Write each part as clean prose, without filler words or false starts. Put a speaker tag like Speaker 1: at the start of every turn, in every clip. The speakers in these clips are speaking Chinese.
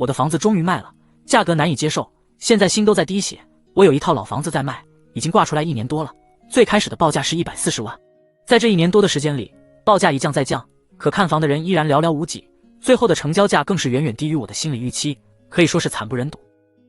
Speaker 1: 我的房子终于卖了，价格难以接受，现在心都在滴血。我有一套老房子在卖，已经挂出来1年多了，最开始的报价是140万，在这1年多的时间里，报价一降再降，可看房的人依然寥寥无几，最后的成交价更是远远低于我的心理预期，可以说是惨不忍睹。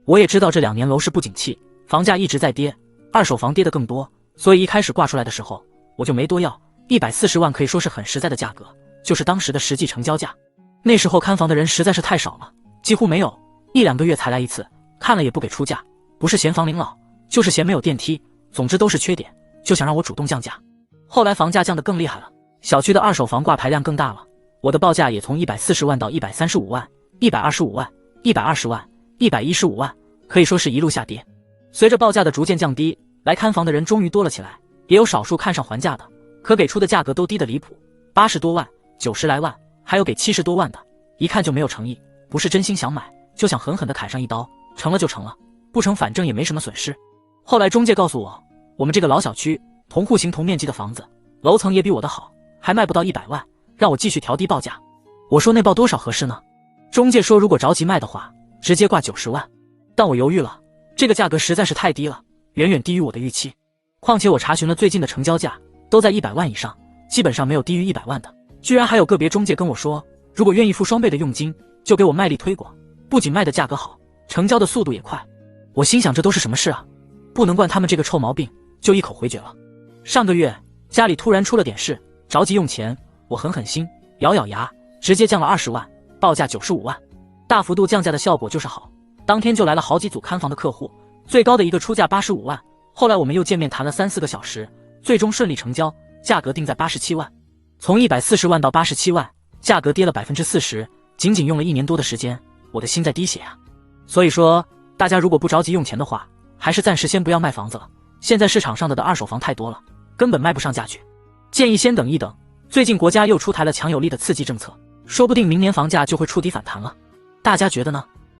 Speaker 1: 我也知道这2年楼市不景气，房价一直在跌，二手房跌得更多，所以一开始挂出来的时候我就没多要，140万可以说是很实在的价格，就是当时的实际成交价。那时候看房的人实在是太少了，几乎没有，1、2个月才来一次，看了也不给出价，不是嫌房龄老，就是嫌没有电梯，总之都是缺点，就想让我主动降价。后来房价降得更厉害了，小区的二手房挂牌量更大了，我的报价也从140万到135万、125万、120万、115万，可以说是一路下跌。随着报价的逐渐降低，来看房的人终于多了起来，也有少数看上还价的，可给出的价格都低得离谱，80多万、90来万，还有给70多万的，一看就没有诚意，不是真心想买，就想狠狠地砍上一刀，成了就成了，不成反正也没什么损失。后来中介告诉我，我们这个老小区同户型同面积的房子，楼层也比我的好，还卖不到100万，让我继续调低报价。我说那报多少合适呢？中介说如果着急卖的话，直接挂90万。但我犹豫了，这个价格实在是太低了，远远低于我的预期。况且我查询了最近的成交价，都在100万以上，基本上没有低于100万的。居然还有个别中介跟我说，如果愿意付双倍的佣金，就给我卖力推广，不仅卖的价格好，成交的速度也快。我心想这都是什么事啊？不能惯他们这个臭毛病，就一口回绝了。上个月家里突然出了点事，着急用钱，我狠心，咬咬牙，直接降了20万，报价95万。大幅度降价的效果就是好，当天就来了好几组看房的客户，最高的一个出价85万，后来我们又见面谈了3、4个小时，最终顺利成交，价格定在87万。从140万到87万，价格跌了40%，仅仅用了1年多的时间，我的心在滴血啊。所以说大家如果不着急用钱的话，还是暂时先不要卖房子了，现在市场上的二手房太多了，根本卖不上价去，建议先等一等。最近国家又出台了强有力的刺激政策，说不定明年房价就会触底反弹了，大家觉得呢？